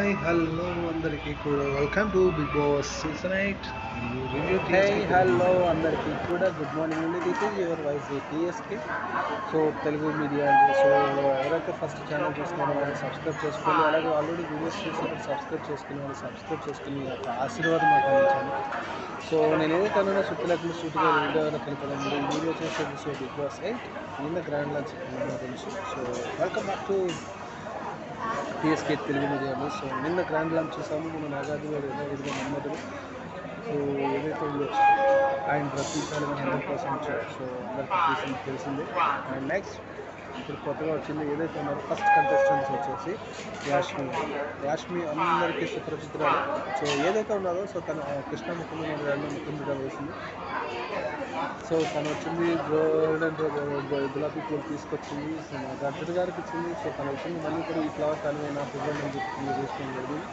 Hi hello అందరికీ కూడా welcome to Bigg Boss season 8 review hey TSP hello అందరికీ కూడా గుడ్ మార్నింగ్ అండి. This is your voice TSK. So Telugu media అండి. So ఎవరైతే ఫస్ట్ ఛానల్ చూస్తున్నారో వాళ్ళు సబ్స్క్రైబ్ చేసుకోండి. అలాగే ఆల్రెడీ వీడియోస్ చూసి సబ్స్క్రైబ్ చేసుకుని వాళ్ళు సబ్స్క్రైబ్ చేసుకుని ఒక ఆశీర్వాదం మాకు అందించండి. సో నేను ఏదైతే అన్నానో సుత్తి లేకుండా సూటిగా వీడియో తెలుపుదండి. ఈ వీడియో వచ్చేసి సో బిగ్ బాస్ 8 నిన్న గ్రాండ్ లంచ్ తెలుసు. So welcome back to TSK Telugu media అండి. సో నిన్న గ్రాండ్ లంచ్ చూసాము. మన నాగార్జున గారు ఏదో విధంగా నమ్మదు. సో ఏదైతే ఉందో ఆయన ప్రతిసారి 100%. సో అందరికీ తెలిసిందే. అండ్ నెక్స్ట్ ఇప్పుడు కొత్తగా వచ్చింది ఏదైతే ఉన్నారో ఫస్ట్ కంటెస్టెంట్స్ వచ్చేసి యాష్మి అందరికీ సుప్రచిత్రాలు. సో ఏదైతే ఉన్నదో సో తను కృష్ణ ముఖ్యమంత్రిగా వేసింది. సో తను వచ్చింది గోల్డెన్ గులాబీ పూలు తీసుకొచ్చింది. సో మా అర్జున్ గారికి ఇచ్చింది. సో తను వచ్చింది మళ్ళీ కూడా ఈ ఫ్లవర్ తను నా పిల్లలు అని చెప్పి తీసుకుని జరిగింది.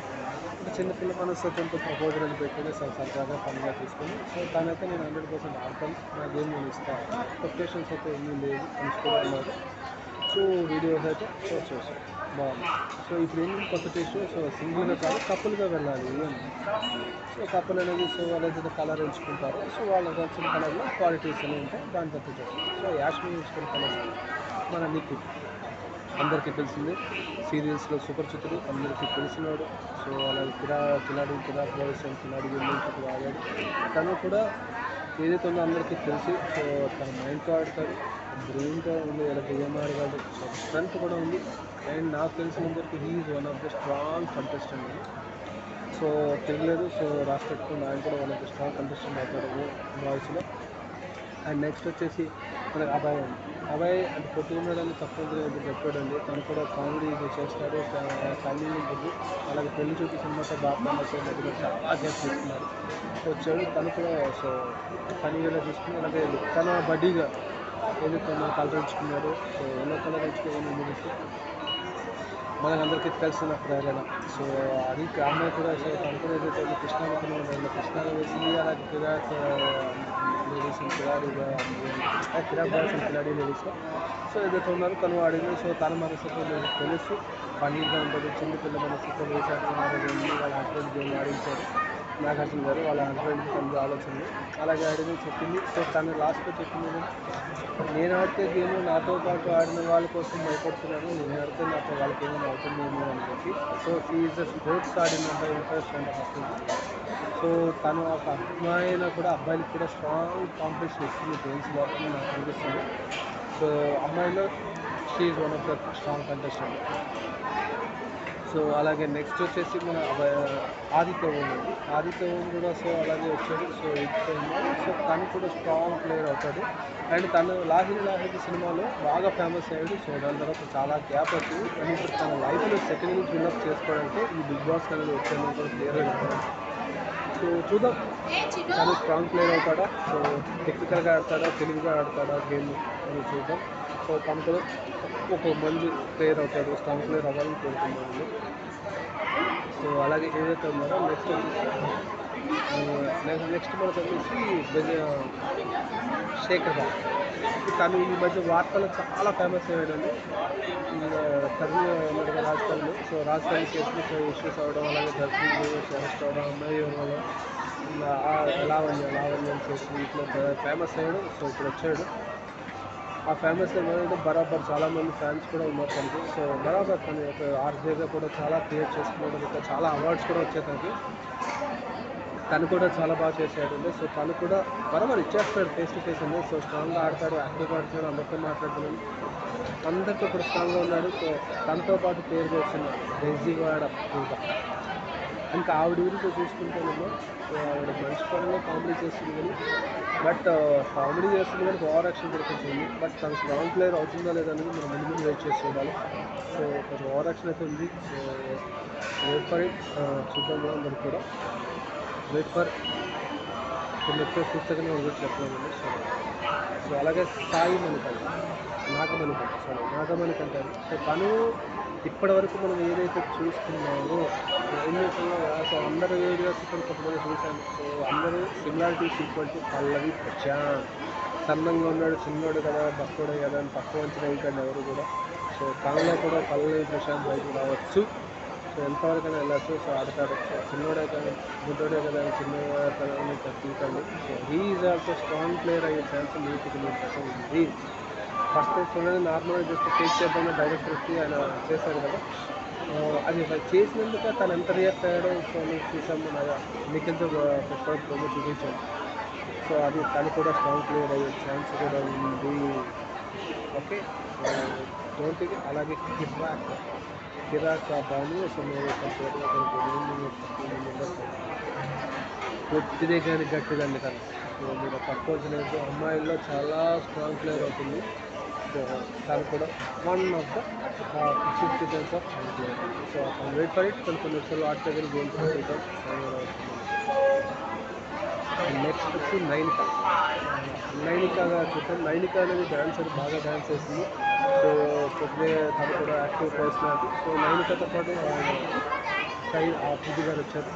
ఒక చిన్నపిల్ల మనస్తత్వంతో ప్రపోజల్ అని పెట్టుకుని సరదాగా పనిగా తీసుకొని సో తనైతే నేను 100% ఆడతాను, నా గేమ్ నేను ఇస్తాను, ఎక్స్పెక్టేషన్స్ అయితే ఏమీ లేదు అని కూడా అన్నారు. సో వీడియోస్ అయితే చూసాం బాగుంది. సో ఇప్పుడు ఏంటి కొత్త టేస్ట్. సో సింగిల్గా కాదు కప్పులుగా వెళ్ళాలి అని. సో కప్పులు అనేది సో వాళ్ళైతే కలర్ ఎంచుకుంటారు. సో వాళ్ళకి వచ్చిన కలర్లో క్వాలిటీస్ అనేవి ఉంటాయి, దాన్ని బట్టి చేస్తారు. సో యాష్మి ఎంచుకున్న కలర్స్ మన నిఖిల్ అందరికీ తెలిసిందే, సీరియల్స్లో సుపరిచితుడు, అందరికీ తెలిసినాడు. సో అలాగే కిలాడి వెళ్ళి ఆడాడు. తను కూడా ఏదైతే ఉందో అందరికీ తెలిసి సో తన మైండ్తో ఆడతాడు, బ్రెయిన్తో ఉంది, ఇలా గేమ్ ఆడతాడు. సో స్ట్రెంత్ కూడా ఉంది. అండ్ నాకు తెలిసినందరికీ he is one of the strong contestant. So తెలియలేదు. సో రాసి పెట్టుకుని ఆయన కూడా one of the strong contestant అవుతాడు బాయ్స్లో. అండ్ నెక్స్ట్ వచ్చేసి మనకి అభయ్ అంటే పొట్టుకున్నాడని తప్పకుండా చెప్పాడండి. తను కూడా కామెడీ చేస్తాడు, టైమింగ్ ఉంటుంది. అలాగే పెళ్లి చూపి సినిమాతో బాగా మధ్యలో చాలా గ్యాప్ తీసుకున్నాడు. వచ్చాడు తను కూడా. సో ఫనీగా తీసుకుని అలాగే తన బడ్డీగా ఏదైతే కలర్ ఎంచుకున్నాడు. సో ఎన్నో కలర్ ఎంచుకోవాలని ముగిసి మనకందరికీ తెలిసిన ప్రేరణ. సో అది అమ్మాయి కూడా సో తను కూడా ఏదైతే కృష్ణాలో వేసింది. అలాగే కిరాక్ లేడీస్ కిరాక్ లేడీస్లో సో ఏదైతే ఉన్నారో తను ఆడింది. సో తన మనసుతో తెలుసు ఫన్నీగా ఉంటుంది. చిన్నపిల్ల మనసుతో వేసాడుతున్నారు. వాళ్ళ హస్బెండ్ గేమ్ ఆడించారు నాగార్జున గారు. వాళ్ళ హస్బెండ్ తనది ఆలోచన అలాగే ఆడింది చెప్పింది. సో తను లాస్ట్లో చెప్పింది, నేను ఆడితే గేమ్ నాతో పాటు ఆడిన వాళ్ళ కోసం భయపడుతున్నాను, నేను ఆడితే నాతో వాళ్ళకి ఏమైనా అవుతుందేమో అని చెప్పి. సో ఈజ్ స్పోర్ట్స్ ఆడిన ఇంట్రెస్ట్ అంటే వస్తుంది. సో తను ఒక అమ్మాయినా కూడా అబ్బాయిలకు కూడా స్ట్రాంగ్ కాంపిటీషన్ ఇస్తుంది గేమ్స్లో అని నాకు అనిపిస్తుంది. సో అమ్మాయిలో she one of the strong contestant. So అలాగే నెక్స్ట్ వచ్చేసి మన ఆదిత్య ఓం కూడా సో అలాగే వచ్చాడు. సో సో తను కూడా స్ట్రాంగ్ ప్లేయర్ అవుతాడు. అండ్ తను లాహిరి సినిమాలో బాగా ఫేమస్ అయ్యాడు. సో దాని తర్వాత చాలా గ్యాప్ వచ్చింది. కానీ ఇప్పుడు తన లైఫ్లో సెకండ్ నుంచి బిల్డప్ చేసుకోవడానికి ఈ బిగ్ బాస్ అనేది వచ్చాను కూడా క్లియర్గా చెప్పాడు. సో చూద్దాం తను స్ట్రాంగ్ ప్లేయర్ అవుతాడా, సో టెక్నికల్గా ఆడతాడా, తెలుగుగా ఆడతాడా గేమ్ అని చూద్దాం. సో తను కూడా ఒక మంచి ప్లేయర్ అవుతాడు, స్ట్రాంగ్ ప్లేయర్ అవ్వాలని కోరుకుంటున్నాను. సో అలాగే ఏదైతే ఉన్నారో నెక్స్ట్ మనకు వచ్చేసి శేఖర్ బాబు. తను ఈ మధ్య వార్తలు చాలా ఫేమస్ అయ్యాడండి తమిళ రాజస్థాన్లో. సో రాజస్థాన్ కేసులు ఇష్యూస్ అవ్వడం, అలాగే దర్శనం అరెస్ట్ అవ్వడం, అమ్మాయి వల్ల లావణ్యం చేసి ఇట్లా ఫేమస్ అయ్యాడు. సో ఇప్పుడు వచ్చాడు. ఆ ఫేమస్ అయ్యాడు బరాబర్ చాలామంది ఫ్యాన్స్ కూడా ఉన్నారు తనకి. సో బరాబర్ తను ఒక ఆర్జేగా కూడా చాలా క్రియేట్ చేసుకున్నాడు. ఇంకా చాలా అవార్డ్స్ కూడా వచ్చాయి తనకి. తను కూడా చాలా బాగా చేశాడు. సో తను కూడా బరాబర్ ఇచ్చేస్తాడు ఫేస్ టు ఫేస్ అండి. సో స్ట్రాంగ్గా ఆడతాడు, యాక్టివ్గా ఆడుతున్నాడు, అందరితో మాట్లాడుతున్నాడు, అందరితో కూడా స్ట్రాంగ్గా ఉన్నాడు. సో తనతో పాటు పేరు చేస్తున్నాడు బెజీవాడ ఇంకా. ఇంకా ఆవిడ గురించి చూసుకుంటేనేమో ఆవిడ మంచి పరంగా కామెడీ చేస్తుంది, కానీ కామెడీ చేస్తుంది కానీ ఓవర్ యాక్షన్ దొరుకుతుంది. బట్ తను స్ట్రాంగ్ ప్లేయర్ అవుతుందా లేదా అనేది మనం ముందు వెయిట్ చేసి చూడాలి. సో కొంచెం ఓవర్ యాక్షన్ అయితే ఉంది. సో వెయిట్ ఫర్ ఇట్, చూద్దాం అందరికి కూడా వెయిట్ ఫర్ కొన్ని ఎక్కువ పుస్తకంగా కూడా చెప్పలేమండి. సో అలాగే నాగమణికంట. సో తను ఇప్పటి వరకు మనం ఏదైతే చూస్తున్నామో సో అందరు వీడియోస్ ఇప్పుడు కొంతమంది చూశాను. సో అందరూ సిమిలారిటీస్ ఈక్వల్ టు పల్లవి ప్రశాంత్. సన్నంగా ఉన్నాడు, చిన్నోడు కదా, బక్కోడే కదా అని తక్కువ అంచనా వేయకండి ఎవరు కూడా. సో తనలో కూడా పల్లవి ప్రశాంత్ బయటకు రావచ్చు. సో ఎంతవరకైనా వెళ్ళచ్చు. సో ఆడతాడు. సో చిన్నోడే కానీ గుడ్డోడే కదా చిన్న తీకండి. So he is also strong player అయ్యే ఛాన్స్ 100% ఉంది. ఫస్ట్ చూడండి నార్మల్గా జస్ట్ ఫేస్ చేద్దామని డైరెక్టర్ వచ్చి ఆయన చేశారు కదా, అది చేసినందుకు తను ఎంత రియాక్ట్ అయ్యాడో సో మీకు చూసాము. నిఖిల్తో ప్రోమో చూపించాడు. సో అది తను కూడా స్ట్రాంగ్ ప్లేయర్ అయ్యే ఛాన్స్ కూడా ఉంది. ఓకే, డోంట్ అలాగే కిరాక్ బాను కొద్దిదే కానీ గట్టిదండి తను. సో మీరు పట్టుకోవాల్సిన అమ్మాయిల్లో చాలా స్ట్రాంగ్ ప్లేయర్ అవుతుంది. సో తను కూడా one of the 50% of player. So wait for it. కొన్ని నిమిషాలు ఆడితే కానీ గేమ్స్ చూద్దాం. నెక్స్ట్ వచ్చి నైనికాగా చూద్దాం. నైనిక అనేది డాన్సర్, బాగా డాన్స్ చేసింది. సో కొద్దిగా తను కూడా యాక్టివ్ పర్సనాలిటీ. సో నైనికతో పాటు అభివృద్ధి గారు వచ్చారు.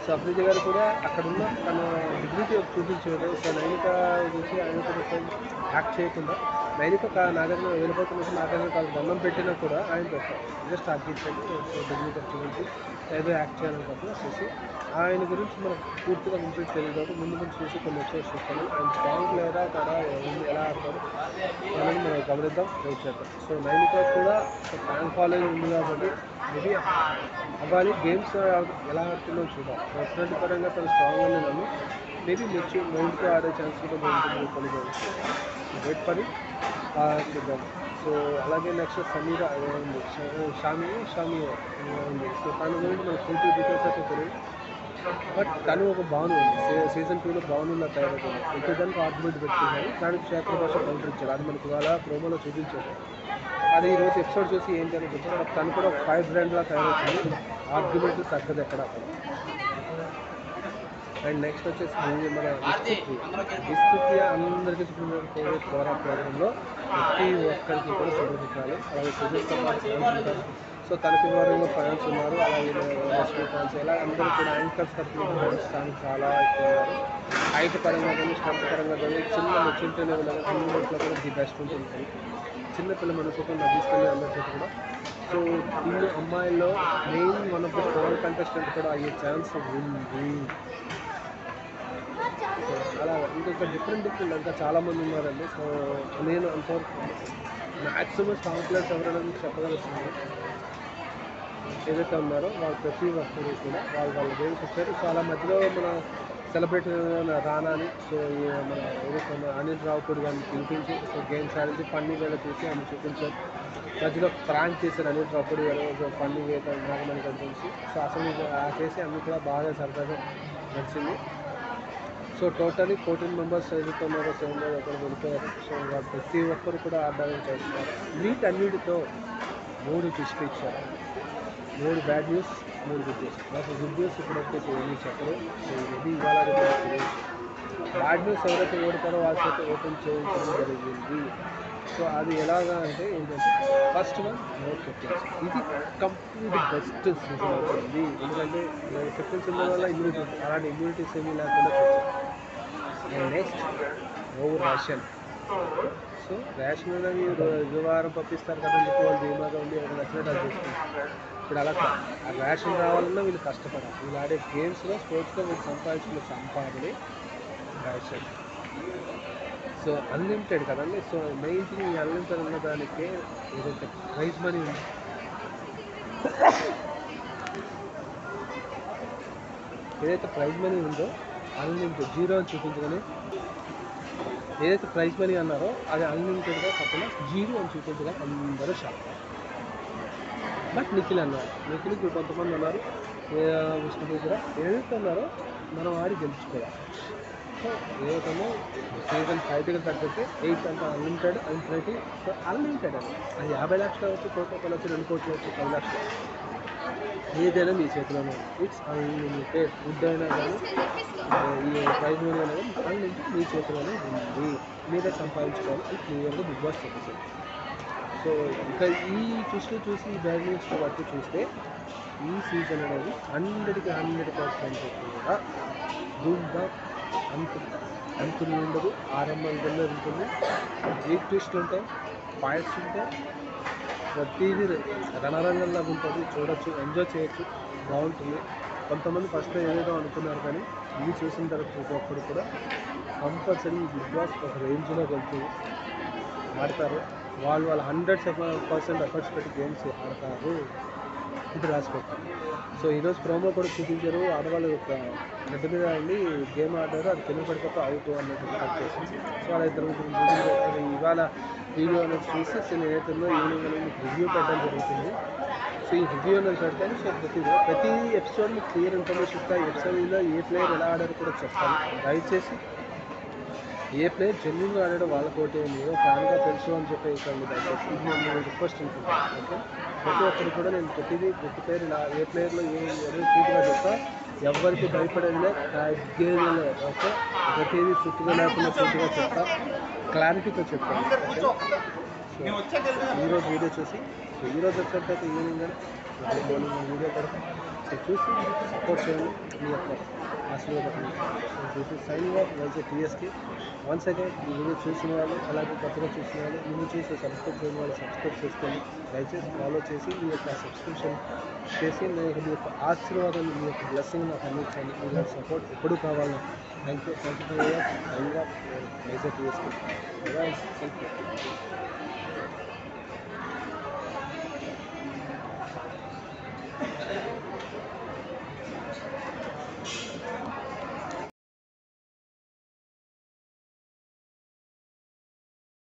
సో అభివృద్ధి గారు కూడా అక్కడ ఉన్న తన డిగ్నిటీ చూపించాడు. సో నైనిక చూసి ఆయన కూడా యాక్ట్ చేయకుండా నైనిక నాగార్జున వెళ్ళిపోతున్నట్టు నాగార్జున కాదు దండం పెట్టినా కూడా ఆయన జస్ట్ ఆర్టించండి. సో డిగ్నిటీ చూపించి ఏదో యాక్ట్ చేయాలనుకుంటున్నా చూసి ఆయన గురించి మనకు పూర్తిగా కంప్లీట్ తెలియదు. ముందు నుంచి చూసి కొన్ని ఎపిసోడ్స్ చూస్తాను. ఆయన స్ట్రాంగ్ ప్లేయరా కదా ఎలా ఆడతాడు అనేది మనం గమనిద్దాం, వెయిట్ చేద్దాం. సో నైనిక కూడా ఫ్యాన్ ఫాలోయింగ్ ఉంది కాబట్టి మేబీ అవ్వాలి. గేమ్స్ ఎలా ఆడుతుందో చూద్దాం. పర్సనాలిటీ పరంగా తను స్ట్రాంగ్ అని నన్ను మేబీ మైండ్తో ఆడే ఛాన్స్ కూడా ఉంటుంది. కొన్ని వెయిట్ పని చూద్దాం. సో అలాగే నెక్స్ట్ సమీరా ఉంది, షామి ఉంది. సో తన గురించి మనకు పూర్తి డీటెయిల్స్ అయితే తెలియదు. బట్ తను ఒక బాను ఉంది. సీజన్ 2లో బానులా తయారవుతుంది. ఇంకో దానికి ఆర్గ్యుమెంట్ పెట్టుకున్నాడు. దానికి క్షేత్ర భాష కౌంటర్ ఇచ్చారు. అది మనకి ఇవాళ ప్రోమోలో చూపించారు. అది ఈరోజు ఎపిసోడ్ చూసి ఏంటి అని చెప్పారు. తను కూడా ఒక ఫైర్ బ్రాండ్లా తయారవుతుంది. ఆర్గ్యుమెంట్ తగ్గదు ఎక్కడ. అండ్ నెక్స్ట్ వచ్చేసి మన డిస్క్రిప్టియా అందరికీ ఫేవరెట్ కోరా ప్రోగ్రాంలో ప్రతి ఒక్కరికి కూడా శుభాకాంక్షలు. అలాగే సుజిత్తో పాటు ఫ్యాన్స్ ఉంటారు. సో తనకి వారంలో ఫ్యాన్స్ ఉన్నారు. అలాగే రష్మి ఫ్యాన్స్ ఇలా అందరూ కూడా యాంకర్స్ తరఫున ఫ్యాన్స్ తాను చాలా ఎక్కువ ఉన్నారు. హైట్ పరంగా కానీ స్ట్రెంత్ పరంగా కానీ చిన్న మెచ్యూరిటీ లెవెల్ అన్నింటిలో కూడా ది బెస్ట్ ఉంటుంది. చిన్నపిల్ల మనసుతో నవ్విస్తుంది అందరితో కూడా. సో ఈ అమ్మాయిల్లో main one of the strong contestant కూడా అయ్యే ఛాన్స్ ఉంది. అలా ఇంకొక డిఫరెంట్ ఇంకా చాలామంది ఉన్నారండి. సో నేను అంతవరకు మ్యాక్సిమం స్ట్రాంగ్ ప్లేయర్స్ ఎవరైనా చెప్పగలుగుతున్నాను. ఏదైతే ఉన్నారో వాళ్ళు ప్రతి ఒక్కరు కూడా వాళ్ళ గేమ్స్ వచ్చారు. సో అలా మధ్యలో మన సెలబ్రేట్ రానాని సో మన ఏదైతే అనిల్ రావుపూడి గారిని పిలిపించి సో గేమ్స్ ఆడించి ఫన్నీ వేళ చూసి ఆయన చూపించారు. మధ్యలో ప్రాంక్ చేశారు అనిల్ రావుపూడి గారు ఫన్నీ వేత నాగమణి గురించి. సో అసలు చేసి అన్ని కూడా బాగా సరదాగా నడిచింది. సో టోటలీ 14 మెంబర్స్ ఏదైతే ఉన్నారో 7 ఒకరు వెళ్ళిపోయారు. సో వాళ్ళు ప్రతి ఒక్కరు కూడా ఆడడానికి చేస్తున్నారు. వీటన్నిటితో 3 ట్విస్ట్లు ఇచ్చారు. 3 బ్యాడ్ న్యూస్, 3 గుడ్ న్యూస్. నాకు గుడ్ న్యూస్ ఇప్పుడైతే ఏమీ చెప్పరు. సో ఇది ఇవాళ బ్యాడ్ న్యూస్ ఎవరైతే ఓడతారో వాళ్ళ చేత ఓపెన్ చేయించడం జరిగింది. సో అది ఎలాగా అంటే ఏంటంటే ఫస్ట్ వన్ నో కెప్టెన్స్. ఇది కంప్లీట్ బెస్ట్ సీజన్ అవుతుంది. ఎందుకంటే కెప్టెన్స్ ఉండడం వల్ల ఇమ్యూనిటీ అలాంటి ఇమ్యూనిటీస్ ఏమీ లేకుండా చేశారు. And next over ration. So ration అనేది వారం పంపిస్తారు కదా, వాళ్ళు ధీమాగా ఉండి ఎవరు నచ్చినట్టు అది చేసుకుంటారు. ఇప్పుడు అలా ఆ రేషన్ రావాలన్నా వీళ్ళు కష్టపడాలి. వీళ్ళు ఆడే గేమ్స్లో స్పోర్ట్స్లో వీళ్ళు సంపాదించిన సంపాదనే రేషన్. సో అన్లిమిటెడ్ కదండి. సో మెయిన్ థింగ్ ఈ అన్లిమిటెడ్ ఉన్న దానికే ఏదైతే ప్రైజ్ మనీ ఉంది, ఏదైతే ప్రైజ్ మనీ ఉందో అన్లిమిటెడ్ జీరో అని చూపించగానే ఏదైతే ప్రైజ్ మనీ అన్నారో అది అన్లిమిటెడ్గా కాకుండా జీరో అని చూపించగా అందరూ షాక్. బట్ నిఖిల్ అన్నారు, నిఖిల్కి కొంతమంది అన్నారు విష్ణుపూర్ కూడా ఏదైతే ఉన్నారో మనం ఆడి గెలుచుకోవాలి. సో ఏదైతే సీజన్ 5కి తగ్గట్టు 8 అంతా అన్లిమిటెడ్ అండ్ 30. సో అన్లిమిటెడ్ అని అది 50 లక్షలు వచ్చి 1 కోటి రూపాయలు వచ్చి 2 కోట్లు వచ్చి 10 లక్షలు ఏదైనా మీ చేతిలోనే. It's unlimited. ఫుడ్ అయినా కానీ ఈ ప్రైజ్ మనీ అనేది అన్లిమిటెడ్ మీ చేతిలోనే ఉంది. మీరే సంపాదించుకోవాలి అని క్లియర్గా బిగ్ బాస్ చెప్పేసింది. సో ఇంకా ఈ చూసి ఈ బ్యాడ్ న్యూస్ బట్టి చూస్తే ఈ సీజన్ అనేది 100% కూడా గుడ్గా అంతులు ఉండదు. ఆరంభంలో ఉంటుంది. 8 ట్విస్ట్లు ఉంటాయి, ఫైట్స్ ఉంటాయి, ప్రతిదీ రణరంగంలాగా ఉంటుంది, చూడొచ్చు, ఎంజాయ్ చేయొచ్చు, బాగుంటుంది. కొంతమంది ఫస్ట్లో ఏదేదో అనుకున్నారు, కానీ ఇవి చూసిన తర్వాత ప్రతి ఒక్కరు కూడా కంపల్సరీ బిగ్ బాస్ ఒక రేంజ్లో వెళ్తుంది, ఆడతారు. వాళ్ళు 100% ఎఫర్ట్స్ పెట్టి గేమ్స్ ఆడతారు, ఇది రాసిపెట్టారు. సో ఈరోజు ప్రోమో కూడా చూపించారు, ఆడవాళ్ళు ఒక గడ్డ మీద అండి గేమ్ ఆడారు, అది కింద పడిపోతే అవుట్ అన్నట్టు కట్ చేసి. సో అలా ఇద్దరు ఇవాళ వీడియో అనేది చూసి అసలు ఏదైతుందో ఈవినింగ్ అనేది మీకు రివ్యూ పెట్టడం జరుగుతుంది. సో ఈ రివ్యూ అనేది పెడతాను. సో ప్రతి ఎపిసోడ్ మీకు క్లియర్ ఇన్ఫర్మేషన్ ఇస్తాను. ఎపిసోడ్లో ఏ ప్లేయర్ ఎలా ఆడారో కూడా చెప్తాను. దయచేసి ఏ ప్లేయర్ జెన్యున్గా ఆడాడో వాళ్ళకోటి ఏదో ఫ్యాన్గా తెలుసు అని చెప్పేసి దయచేసి ఇది నేను రిక్వెస్ట్ అనుకుంటాను. ఓకే, ప్రతి ఒక్కరు కూడా నేను ప్రతి ప్లేయర్ ఇలా ఏ ప్లేయర్లో ఏదో పూర్తిగా చెప్తా, ఎవరికి భయపడేదిలే, తగ్గేదిలే. ఓకే, ప్రతిదీ పూర్తిగా లేకుండా పూర్తిగా చెప్తా, క్లారిటీతో చెప్తాను. ఓకే, సో ఈరోజు వీడియో చూసి ఈరోజు వచ్చినట్టయితే ఈవినింగ్ కానీ మార్నింగ్ వీడియో పెడతాం. సో చూసి సపోర్ట్ చేయండి, మీ యొక్క ఆశీర్వాదం. So this is signing off Vizag టీఎస్కి. వన్స్ అగైన్ ఈ వీడియో చూసిన వాళ్ళు, అలాగే కొత్తగా చూసిన వాళ్ళు, ముందు చూసి సబ్స్క్రైబ్ చేయని వాళ్ళు సబ్స్క్రైబ్ చేసుకోండి. దయచేసి ఫాలో చేసి మీ యొక్క సబ్స్క్రిప్షన్ చేసి మీ యొక్క ఆశీర్వాదాన్ని, మీ యొక్క బ్లెస్సింగ్ నాకు అందించండి. మీ యొక్క సపోర్ట్ ఎప్పుడు కావాలి. Thank you for signing off Vizag టీఎస్కి.